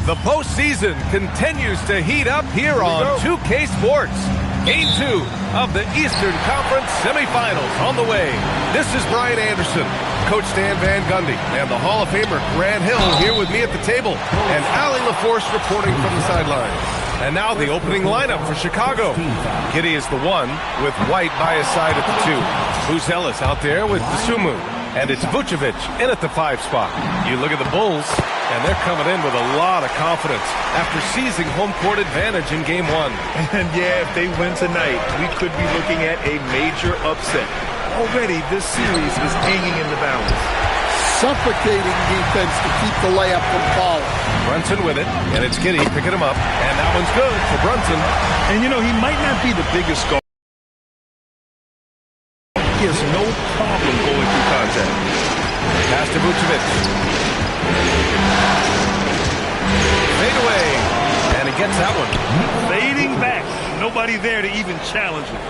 The postseason continues to heat up here on 2K Sports. Game 2 of the Eastern Conference semifinals on the way. This is Brian Anderson, Coach Stan Van Gundy, and the Hall of Famer Grant Hill here with me at the table, and Allie LaForce reporting from the sidelines. And now the opening lineup for Chicago. Giddey is the 1, with White by his side at the 2. Buzelis out there with Dosunmu. And it's Vucevic in at the 5 spot. You look at the Bulls, and they're coming in with a lot of confidence after seizing home court advantage in Game 1. And yeah, if they win tonight, we could be looking at a major upset. Already, this series is hanging in the balance. Suffocating defense to keep the layup from falling. Brunson with it, and it's Giddey picking him up. And that one's good for Brunson. And you know, he might not be the biggest guard. He has no problem going through contact. Pass to Vucevic. Fade away. And he gets that one. Fading back. Nobody there to even challenge him.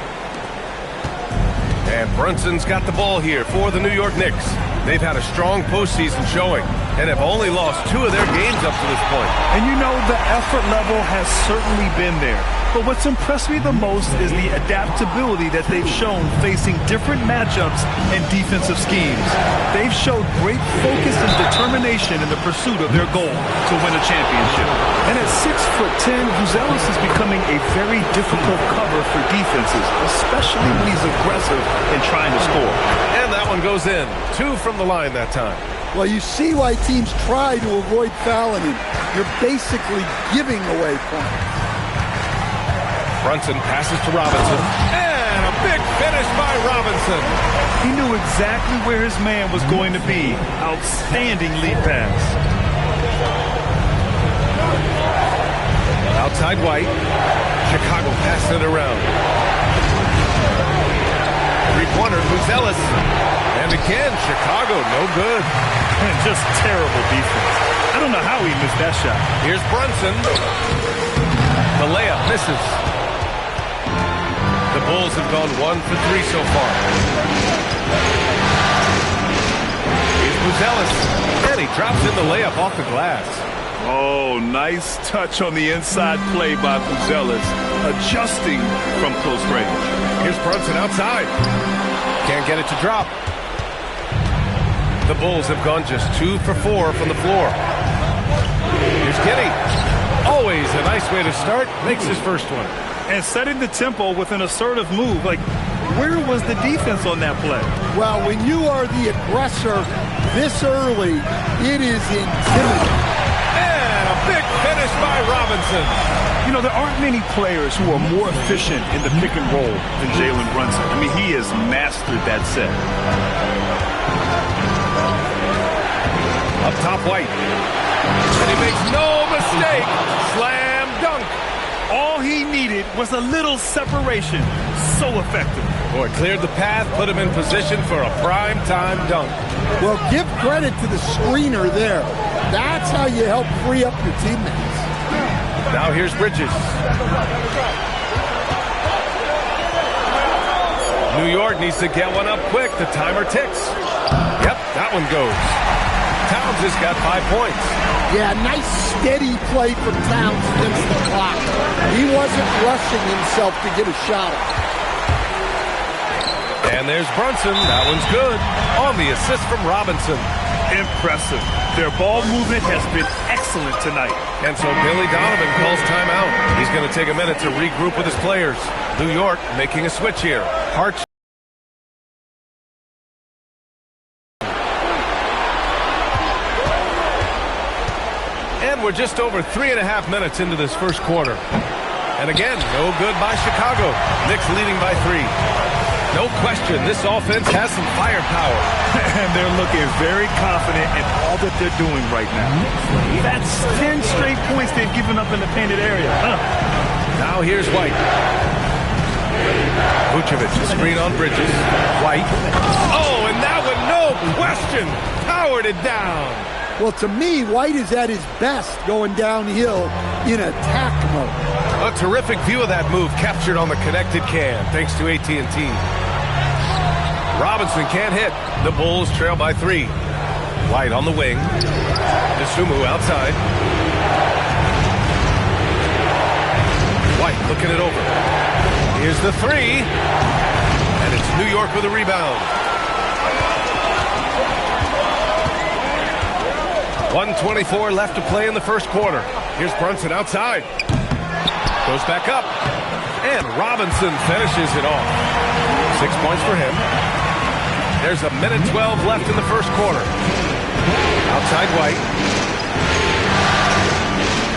And Brunson's got the ball here for the New York Knicks. They've had a strong postseason showing and have only lost 2 of their games up to this point. And you know, the effort level has certainly been there. But what's impressed me the most is the adaptability that they've shown facing different matchups and defensive schemes. They've showed great focus and determination in the pursuit of their goal to win a championship. And at 6'10", Buzelis is becoming a very difficult cover for defenses, especially when he's aggressive and trying to score. And that one goes in. 2 from the line that time. Well, you see why teams try to avoid fouling him. You're basically giving away points. Brunson passes to Robinson. And a big finish by Robinson. He knew exactly where his man was going to be. Outstanding lead pass. Outside White. Chicago passing it around. Three-pointer, Buzelis. And again, Chicago, no good. And just terrible defense. I don't know how he missed that shot. Here's Brunson. The layup misses. The Bulls have gone 1 for 3 so far. Here's Buzelis. And he drops in the layup off the glass. Oh, nice touch on the inside play by Buzelis, adjusting from close range. Here's Brunson outside. Can't get it to drop. The Bulls have gone just 2 for 4 from the floor. Here's Giddey. Always a nice way to start. Makes his first one. And setting the tempo with an assertive move. Like, where was the defense on that play? Well, when you are the aggressor this early, it is intimidating. And a big finish by Robinson. You know, there aren't many players who are more efficient in the pick and roll than Jalen Brunson. I mean, he has mastered that set. Up top, White. And he makes no mistake. Slam dunk. All he needed was a little separation. So effective. Boy, cleared the path, put him in position for a prime-time dunk. Well, give credit to the screener there. That's how you help free up your teammates. Now here's Bridges. New York needs to get one up quick. The timer ticks. Yep, that one goes. Towns has got 5 points. Yeah, nice steady play from Towns against the clock. He wasn't rushing himself to get a shot up. And there's Brunson. That one's good. On the assist from Robinson. Impressive. Their ball movement has been excellent tonight. And so Billy Donovan calls timeout. He's going to take a minute to regroup with his players. New York making a switch here. Hart. And we're just over 3.5 minutes into this first quarter. And again, no good by Chicago. Knicks leading by 3. No question, this offense has some firepower. And they're looking very confident in all that they're doing right now. That's 10 straight points they've given up in the painted area. Now here's White. Vucevic, screen on Bridges. White. Oh, and that one, no question, powered it down. Well, to me, White is at his best going downhill in attack mode. A terrific view of that move captured on the connected cam, thanks to AT&T. Robinson can't hit. The Bulls trail by 3. White on the wing. Dosunmu outside. White looking it over. Here's the three. And it's New York with a rebound. 1:24 left to play in the first quarter. Here's Brunson outside. Goes back up. And Robinson finishes it off. 6 points for him. There's a minute 12 left in the first quarter. Outside White.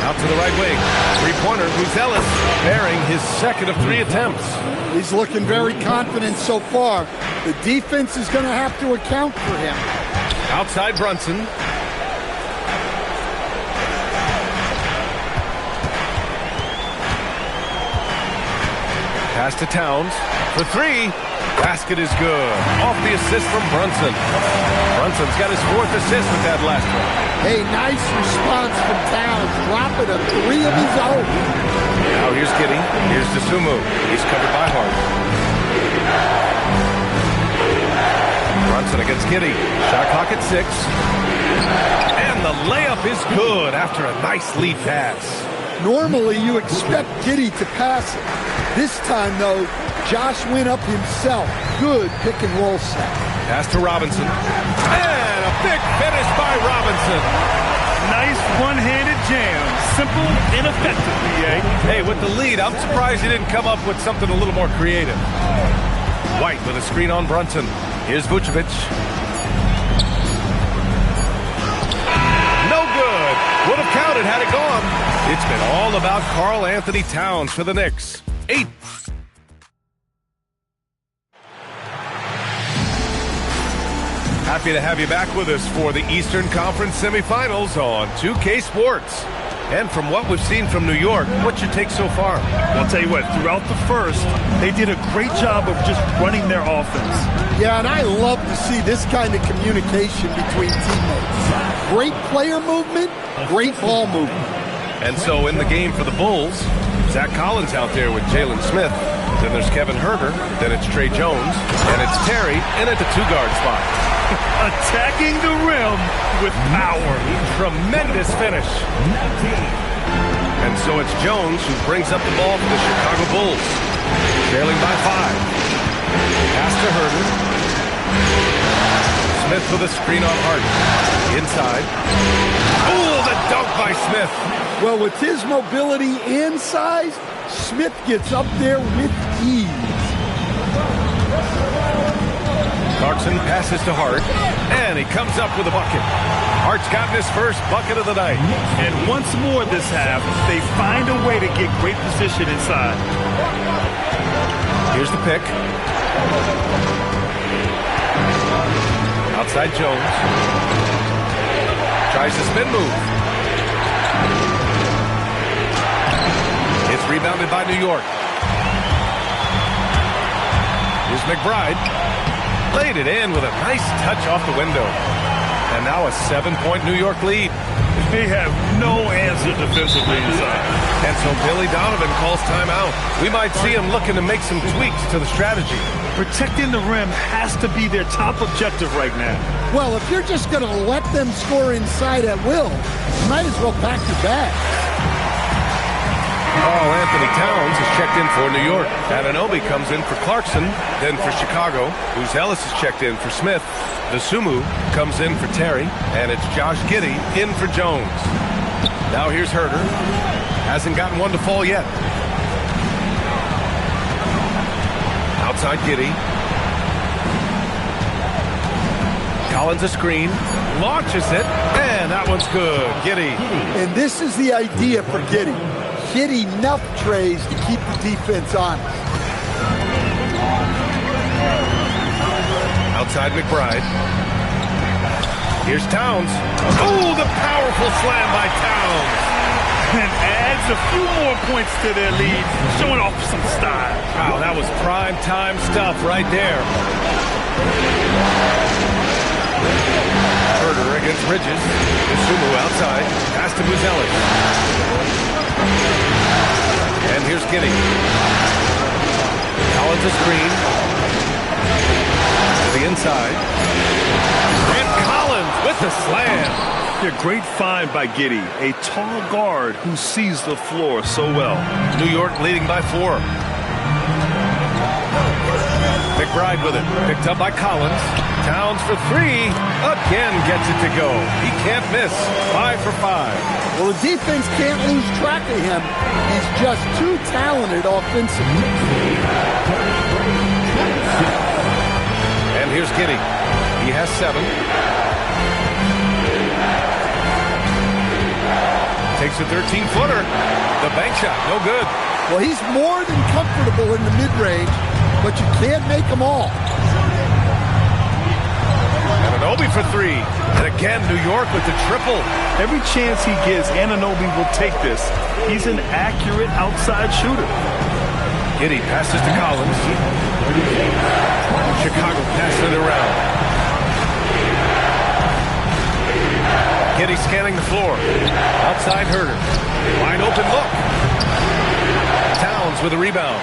Out to the right wing. Three-pointer, Ellis bearing his second of 3 attempts. He's looking very confident so far. The defense is going to have to account for him. Outside Brunson. Pass to Towns for 3. Basket is good. Off the assist from Brunson. Brunson's got his 4th assist with that last one. Hey, nice response from Towns. Dropping a 3 of his own. Now here's Giddey. Here's DeSumo. He's covered by Hart. Brunson against Giddey. Shot clock at 6. And the layup is good after a nice lead pass. Normally, you expect Giddey to pass it. This time, though, Josh went up himself. Good pick-and-roll set. Pass to Robinson. And a big finish by Robinson. Nice one-handed jam. Simple and effective, B.A. Hey, with the lead, I'm surprised he didn't come up with something a little more creative. White with a screen on Brunson. Here's Vucevic. No good. Would have counted had it gone. It's been all about Karl Anthony Towns for the Knicks. 8. Happy to have you back with us for the Eastern Conference semifinals on 2K Sports. And from what we've seen from New York, what's your take so far? I'll tell you what, throughout the first, they did a great job of just running their offense. Yeah, and I love to see this kind of communication between teammates. Great player movement, great ball movement. And so in the game for the Bulls, Zach Collins out there with Jalen Smith. Then there's Kevin Huerter. Then it's Trey Jones. And it's Terry in at the 2-guard spot. Attacking the rim with power. Tremendous finish. And so it's Jones who brings up the ball for the Chicago Bulls. Trailing by 5. Pass to Huerter. Smith with a screen on Hart. Inside. Oh, the dunk by Smith. Well, with his mobility and size, Smith gets up there with ease. Clarkson passes to Hart, and he comes up with a bucket. Hart's gotten his first bucket of the night. And once more this half, they find a way to get great position inside. Here's the pick. Outside Jones. Tries the spin move. It's rebounded by New York. Here's McBride. Laid it in with a nice touch off the window. And now a 7-point New York lead. They have no answer defensively inside. And so Billy Donovan calls timeout. We might see him looking to make some tweaks to the strategy. Protecting the rim has to be their top objective right now. Well, if you're just going to let them score inside at will, you might as well pack your bags. Karl Anthony Towns is checked in for New York. Anunoby comes in for Clarkson, then for Chicago. Ellis is checked in for Smith. DeSumo comes in for Terry, and it's Josh Giddey in for Jones. Now here's Huerter. Hasn't gotten one to fall yet. Outside Giddey. Collins a screen, launches it, and that one's good. Giddey. And this is the idea for Giddey. Hit enough trays to keep the defense honest. Outside McBride. Here's Towns. Oh, the powerful slam by Towns. And adds a few more points to their lead, showing off some style. Wow, that was prime time stuff right there. Huerter against Bridges. DeSumo outside. Pass to Ellis. And here's Giddey. Collins a screen. To the inside. And Collins with the slam. Yeah, great find by Giddey, a tall guard who sees the floor so well. New York leading by 4. McBride with it. Picked up by Collins. Towns for 3. Again gets it to go. He can't miss. 5 for 5. Well, the defense can't lose track of him. He's just too talented offensively. And here's Giddey. He has 7. Takes a 13-footer. The bank shot, no good. Well, he's more than comfortable in the mid-range, but you can't make them all. Anunoby for 3. And again, New York with the triple. Every chance he gets, Anunoby will take this. He's an accurate outside shooter. Giddey passes to Collins. Chicago passing it around. Giddey scanning the floor. Outside Herter. Wide open look. Towns with a rebound.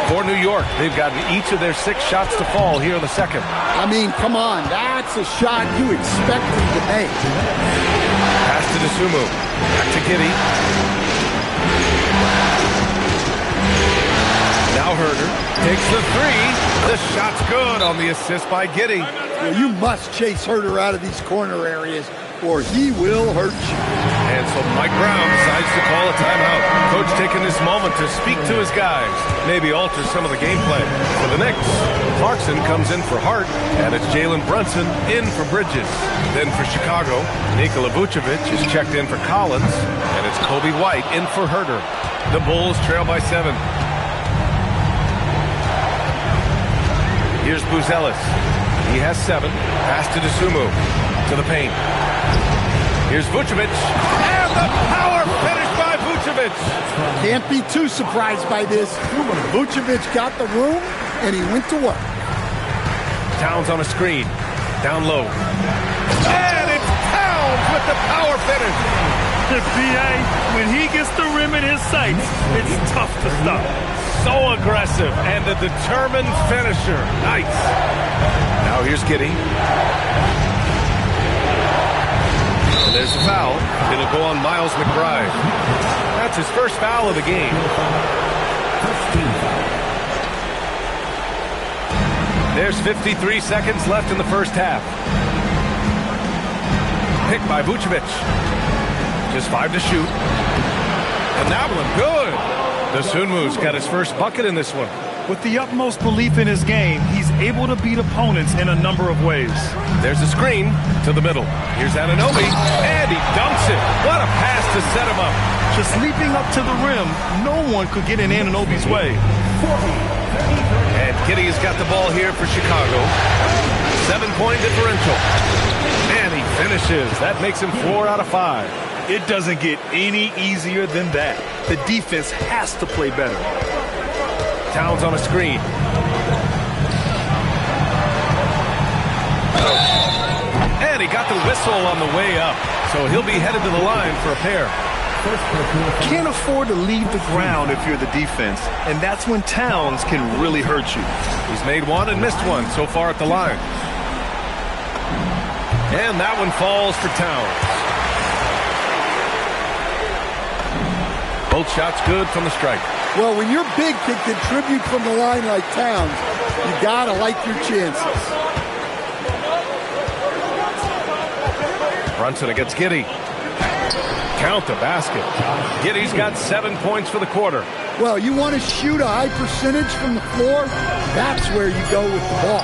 For New York, they've gotten each of their 6 shots to fall here in the second. I mean, come on. That's a shot you expect him to make. Pass to Dosunmu. Back to Giddey. Now Herter takes the 3. The shot's good on the assist by Giddey. Well, you must chase Herter out of these corner areas, or he will hurt you. And so Mike Brown decides to call a timeout. Coach taking this moment to speak to his guys, maybe alter some of the gameplay. For the Knicks, Clarkson comes in for Hart, and it's Jalen Brunson in for Bridges. Then for Chicago, Nikola Vucevic is checked in for Collins, and it's Kobe White in for Herter. The Bulls trail by 7. Here's Buzelis. He has 7. Pass to Dosunmu. To the paint. Here's Vucevic. And the power finish by Vucevic. Can't be too surprised by this. Vucevic got the room, and he went to work. Towns on a screen. Down low. And it's Towns with the power finish. The PA, when he gets the rim in his sights, it's tough to stop. So aggressive and a determined finisher. Nice. Now here's Giddey. And there's a foul. It'll go on Miles McBride. That's his first foul of the game. There's 53 seconds left in the first half. Pick by Vucevic. Just 5 to shoot. And that one good. Dosunmu's got his first bucket in this one. With the utmost belief in his game, he's able to beat opponents in a number of ways. There's a screen to the middle. Here's Anunoby, and he dunks it. What a pass to set him up. Just leaping up to the rim, no one could get in Anunoby's way. And Giddey has got the ball here for Chicago. 7-point differential. And he finishes. That makes him 4 out of 5. It doesn't get any easier than that. The defense has to play better. Towns on a screen. And he got the whistle on the way up. So he'll be headed to the line for a pair. Can't afford to leave the ground if you're the defense. And that's when Towns can really hurt you. He's made 1 and missed 1 so far at the line. And that one falls for Towns. Both shots good from the strike. Well, when your big can contribute from the line like Towns, you gotta like your chances. Brunson against Giddey. Count the basket. Giddey's got 7 points for the quarter. Well, you want to shoot a high percentage from the floor? That's where you go with the ball.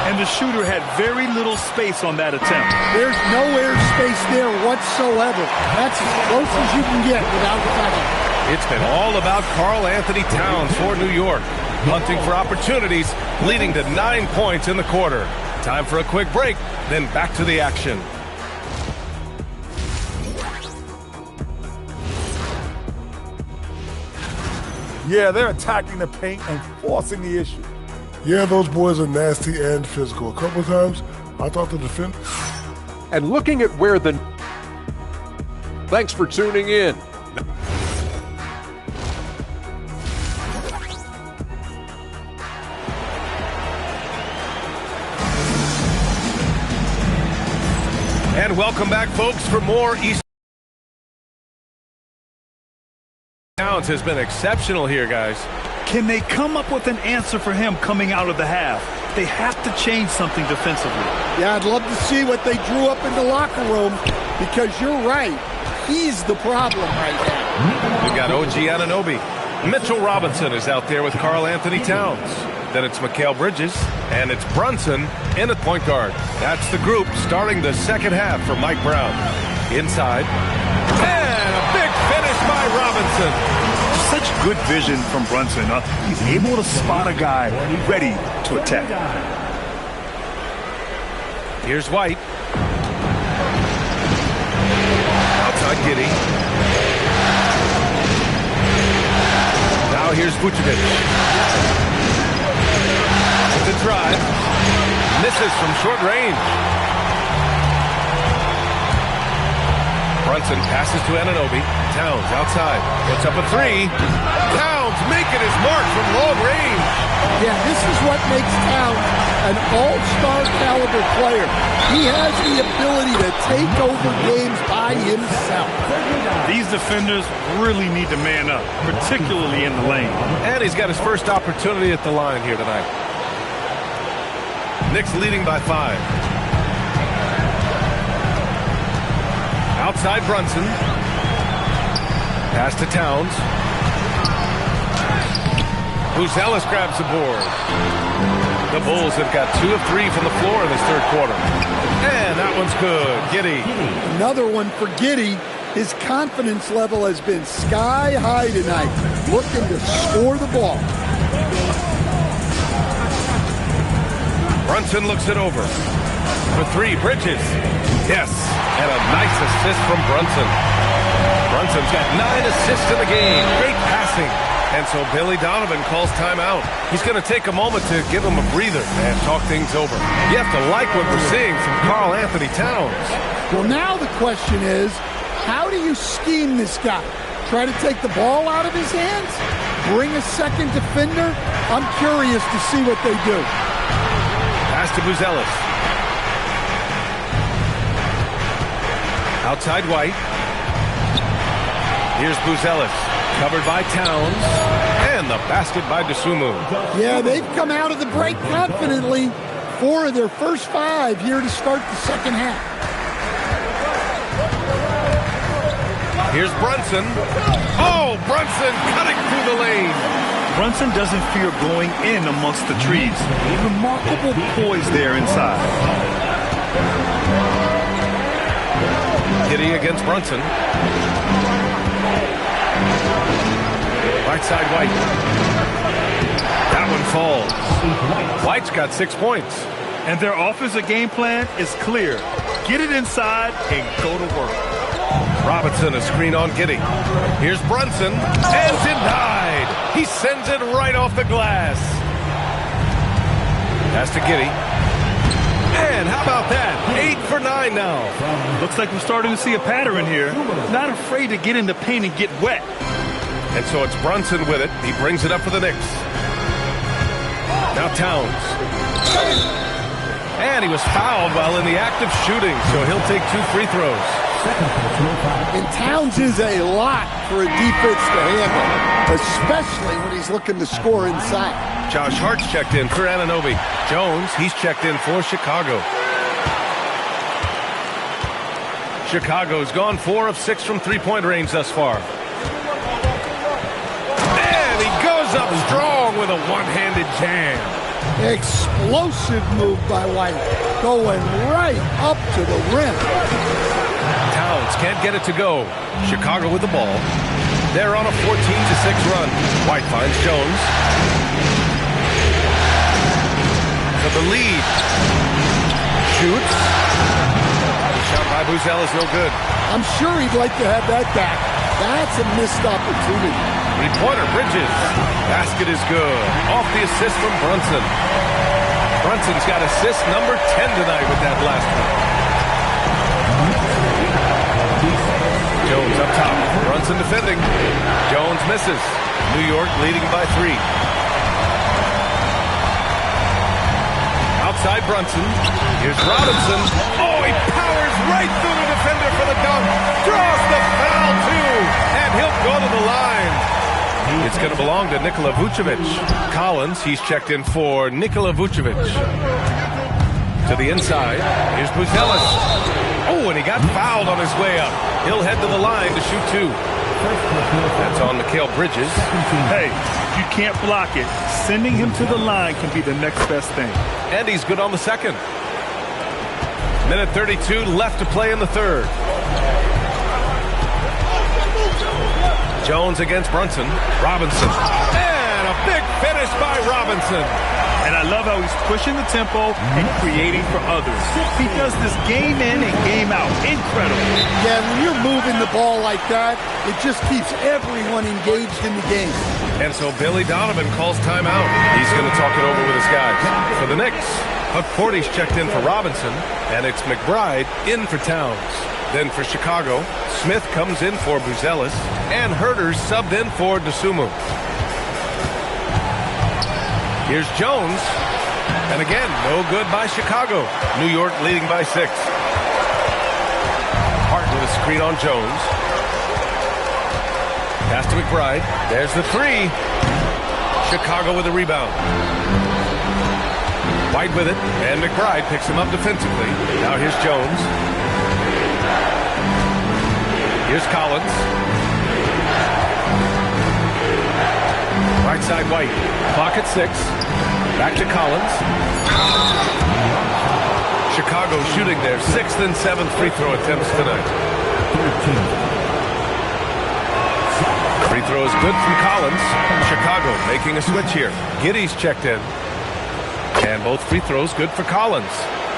And the shooter had very little space on that attempt. There's no air space there whatsoever. That's as close as you can get without foul. It's been all about Karl Anthony Towns for New York. Hunting for opportunities, leading to 9 points in the quarter. Time for a quick break, then back to the action. Yeah, they're attacking the paint and forcing the issue. Yeah, those boys are nasty and physical. A couple of times, I thought the defense... And looking at where the... Thanks for tuning in. And welcome back, folks, for more East. Towns has been exceptional here, guys. Can they come up with an answer for him coming out of the half? They have to change something defensively. Yeah, I'd love to see what they drew up in the locker room, because you're right. He's the problem right now. We've got OG Anunoby. Mitchell Robinson is out there with Karl Anthony Towns. Then it's Mikal Bridges, and it's Brunson in at point guard. That's the group starting the second half for Mike Brown. Inside. And a big finish by Robinson. Such good vision from Brunson. He's able to spot a guy ready to attack. Here's White. Outside Giddey. Now here's Vucevic. The drive. Misses from short range. Brunson passes to Anunoby. Towns outside. Puts up a three. Towns making his mark from long range. Yeah, this is what makes Towns an all-star caliber player. He has the ability to take over games by himself. These defenders really need to man up, particularly in the lane. And he's got his first opportunity at the line here tonight. Knicks leading by 5. Outside Brunson. Pass to Towns. Buzelis grabs the board. The Bulls have got 2 of 3 from the floor in this third quarter. And that one's good. Giddey. Another one for Giddey. His confidence level has been sky high tonight. Looking to score the ball. Brunson looks it over. For 3, Bridges. Yes, and a nice assist from Brunson. Brunson's got 9 assists in the game. Great passing. And so Billy Donovan calls timeout. He's going to take a moment to give him a breather and talk things over. You have to like what we're seeing from Karl Anthony Towns. Well, now the question is, how do you scheme this guy? Try to take the ball out of his hands? Bring a second defender? I'm curious to see what they do. Pass to Buzelis. Outside White. Here's Buzelis. Covered by Towns. And the basket by Dosunmu. Yeah, they've come out of the break confidently. 4 of their first 5 here to start the second half. Here's Brunson. Oh, Brunson cutting through the lane. Brunson doesn't fear going in amongst the trees. Remarkable poise there inside. Giddey against Brunson. Right side White. That one falls. White's got 6 points. And their offensive game plan is clear. Get it inside and go to work. Robinson, a screen on Giddey. Here's Brunson, and denied. He sends it right off the glass. Pass to Giddey. And how about that? 8 for 9 now. Looks like we're starting to see a pattern here. Not afraid to get in the paint and get wet. And so it's Brunson with it. He brings it up for the Knicks. Now Towns. And he was fouled while in the act of shooting, so he'll take 2 free throws. And Towns is a lot for a defense to handle, especially when he's looking to score inside. Josh Hart's checked in for Anunoby. Jones, he's checked in for Chicago. Chicago's gone 4 of 6 from three-point range thus far. And he goes up strong with a one-handed jam. Explosive move by White, going right up to the rim. Towns can't get it to go. Chicago with the ball. They're on a 14-6 run. White finds Jones. For the lead. Shoots. The shot by Buzelis no good. I'm sure he'd like to have that back. That's a missed opportunity. Three-pointer, Bridges. Basket is good. Off the assist from Brunson. Brunson's got assist number 10 tonight with that last one. Jones up top. Brunson defending. Jones misses. New York leading by 3. Outside Brunson. Here's Robinson. Oh, he powers right right through the defender for the dunk. Draws the foul, too. And he'll go to the line. It's going to belong to Nikola Vucevic. Collins, he's checked in for Nikola Vucevic. To the inside. Here's Buzelis. Oh, and he got fouled on his way up. He'll head to the line to shoot two. That's on Mikal Bridges. Hey, you can't block it. Sending him to the line can be the next best thing. And he's good on the second. Minute 32 left to play in the third. Jones against Brunson. Robinson. And a big finish by Robinson. And I love how he's pushing the tempo and creating for others. He does this game in and game out. Incredible. Yeah, when you're moving the ball like that, it just keeps everyone engaged in the game. And so Billy Donovan calls timeout. He's going to talk it over with his guys. For the Knicks, McCourty's checked in for Robinson, and it's McBride in for Towns. Then for Chicago, Smith comes in for Buzelis, and Herter's subbed in for Dosunmu. Here's Jones, and again, no good by Chicago. New York leading by 6. Hart with a screen on Jones. Pass to McBride. There's the three. Chicago with a rebound. White with it, and McBride picks him up defensively. Now here's Jones. Here's Collins. Right side White. Clock at 6. Back to Collins. Chicago shooting their 6th and 7th free throw attempts tonight. Free throw is good from Collins. Chicago making a switch here. Giddey's checked in. And both free throws good for Collins.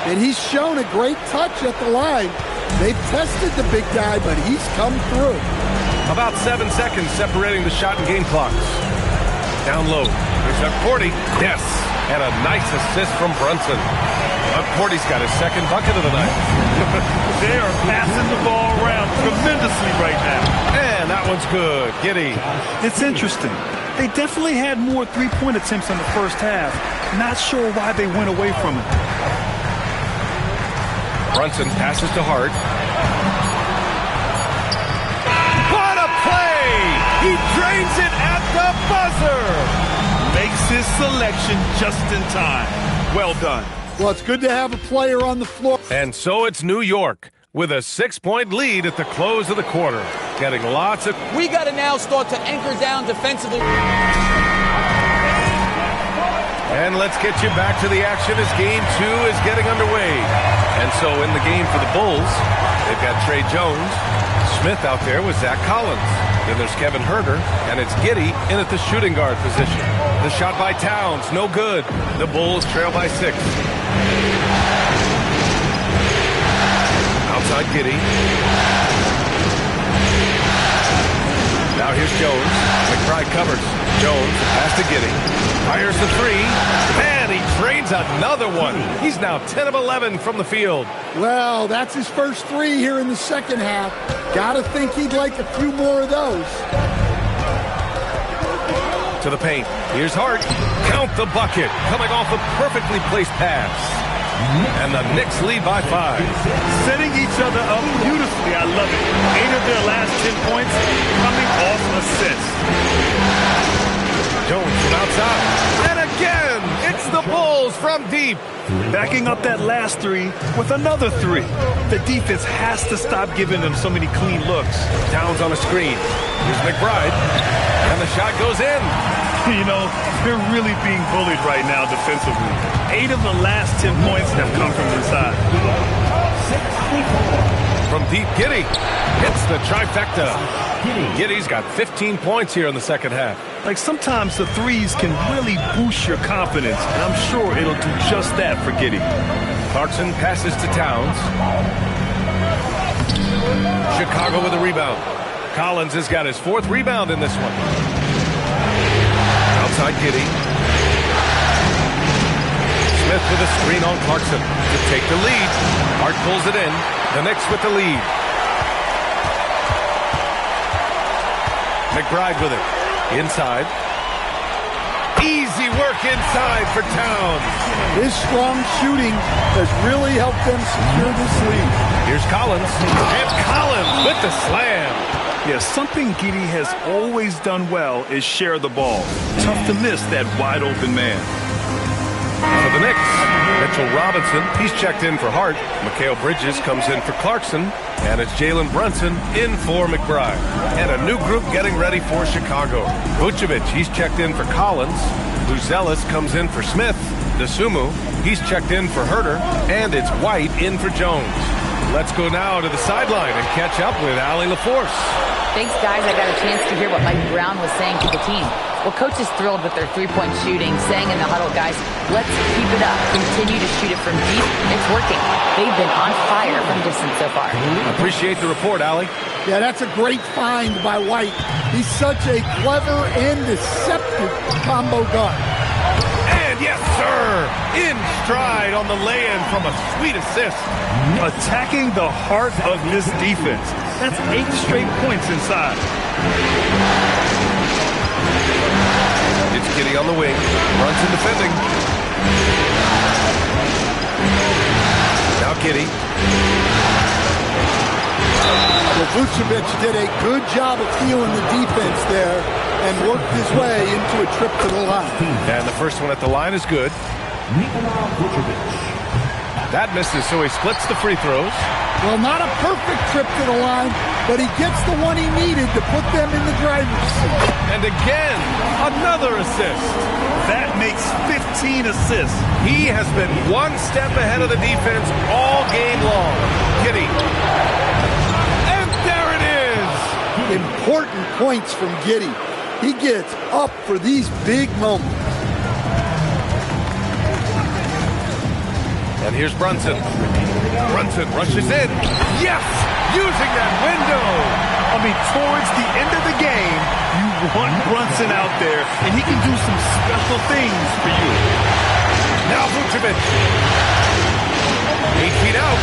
And he's shown a great touch at the line. They've tested the big guy, but he's come through. About 7 seconds separating the shot and game clocks. Down low. Here's McCourty. Yes. And a nice assist from Brunson. McCourty's got his second bucket of the night. They are passing the ball around tremendously right now. And that one's good. Giddey. It's interesting. They definitely had more three-point attempts in the first half. Not sure why they went away from it. Brunson passes to Hart. What a play! He drains it at the buzzer! Makes his selection just in time. Well done. Well, it's good to have a player on the floor. And so it's New York with a 6-point lead at the close of the quarter. Getting lots of... We got to now start to anchor down defensively. And let's get you back to the action as Game 2 is getting underway. And so in the game for the Bulls, they've got Trey Jones. Smith out there with Zach Collins. Then there's Kevin Herter, and it's Giddey in at the shooting guard position. The shot by Towns, no good. The Bulls trail by 6. Outside Giddey. Now here's Jones. McBride covers. Jones, pass to Giddey. Fires the three. And he drains another one. He's now 10 of 11 from the field. Well, that's his first 3 here in the second half. Gotta think he'd like a few more of those. To the paint. Here's Hart. Count the bucket. Coming off a perfectly placed pass. And the Knicks lead by 5. Setting each other up beautifully. I love it. 8 of their last 10 points coming off assists. Jones from outside. And again, it's the Bulls from deep. Backing up that last 3 with another 3. The defense has to stop giving them so many clean looks. Towns on a screen. Here's McBride. And the shot goes in. You know, they're really being bullied right now defensively. 8 of the last 10 points have come from inside. From deep, Giddey hits the trifecta. Giddey's got 15 points here in the second half. Like sometimes the threes can really boost your confidence, and I'm sure it'll do just that for Giddey. Clarkson passes to Towns. Chicago with a rebound. Collins has got his 4th rebound in this one. Outside Giddey. Smith with a screen on Clarkson to take the lead. Hart pulls it in. The Knicks with the lead. McBride with it. Inside. Easy work work inside for Towns. His strong shooting has really helped them secure this lead. Here's Collins. And Collins with the slam. Yeah, something Giddey has always done well is share the ball. Tough to miss that wide-open man. For the Knicks, Mitchell Robinson, he's checked in for Hart. Mikal Bridges comes in for Clarkson. And it's Jalen Brunson in for McBride. And a new group getting ready for Chicago. Vucevic, he's checked in for Collins. Luzelis comes in for Smith. Desumu, he's checked in for Herter. And it's White in for Jones. Let's go now to the sideline and catch up with Allie LaForce. Thanks, guys. I got a chance to hear what Mike Brown was saying to the team. Well, Coach is thrilled with their three-point shooting, saying in the huddle, guys, let's keep it up. Continue to shoot it from deep. It's working. They've been on fire from distance so far. Appreciate the report, Allie. Yeah, that's a great find by White. He's such a clever and deceptive combo guard. And yes, sir, in stride on the lay-in from a sweet assist. Attacking the heart of this defense. That's 8 straight points inside. It's Giddey on the wing. Brunson defending. Now Giddey. Well, Vucevic did a good job of feeling the defense there and worked his way into a trip to the line. And the first one at the line is good. That misses, so he splits the free throws. Well, not a perfect trip to the line, but he gets the one he needed to put them in the driver's seat. And again, another assist. That makes 15 assists. He has been one step ahead of the defense all game long. Giddey. And there it is. Important points from Giddey. He gets up for these big moments. And here's Brunson. Brunson rushes in. Yes! Using that window. I mean, towards the end of the game, you want Brunson out there, and he can do some special things for you. Now Vucevic. 8 feet out.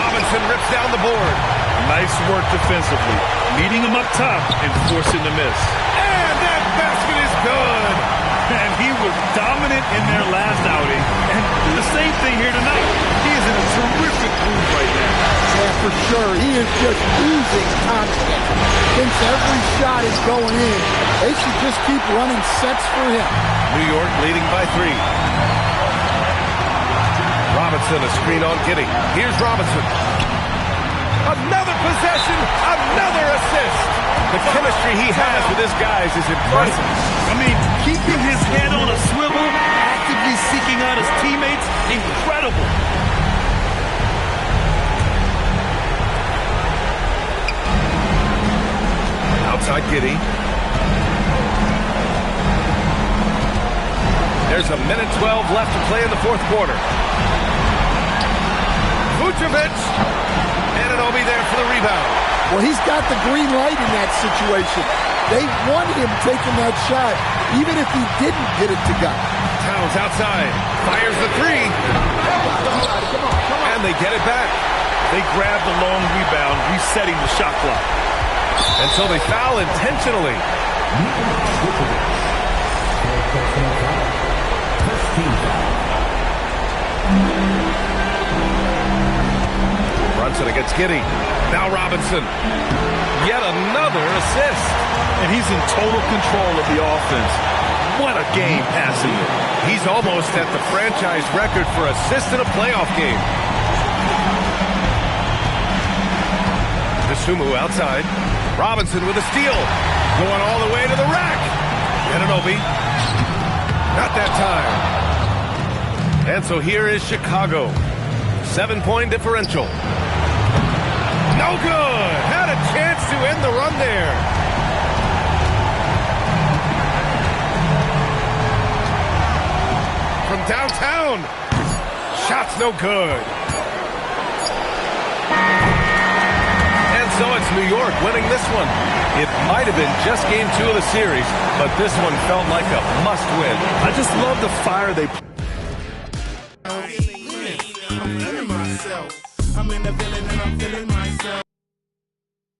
Robinson rips down the board. Nice work defensively. Meeting him up top and forcing the miss. And that basket is good. And he was dominant in their last outing. And the same thing here tonight. He is in a terrific mood right now. Yeah, for sure. He is just oozing confidence. Thinks every shot is going in. They should just keep running sets for him. New York leading by 3. Robinson, a screen on Giddey. Here's Robinson. Another possession, another assist. The chemistry he has with his guys is impressive. I mean, keeping his head on a swivel, actively seeking out his teammates, incredible. Outside Giddey. There's a minute 12 left to play in the fourth quarter. Vucevic. And it'll be there for the rebound. Well, he's got the green light in that situation. They want him taking that shot, even if he didn't get it to go. Towns outside. Fires the 3. And they get it back. They grab the long rebound, resetting the shot clock. And so they foul intentionally. Brunson against Giddey. Now Robinson. Yet another assist. And he's in total control of the offense. What a game passing it. He's almost at the franchise record for assists in a playoff game. Desumu outside. Robinson with a steal. Going all the way to the rack. Anunoby. Not that time. And so here is Chicago. 7-point differential. No good. Had a chance to end the run there. From downtown. Shot's no good. And so it's New York winning this one. It might have been just game 2 of the series, but this one felt like a must-win. I just love the fire they put. I'm feeling myself. I'm in the villain and I'm feeling myself.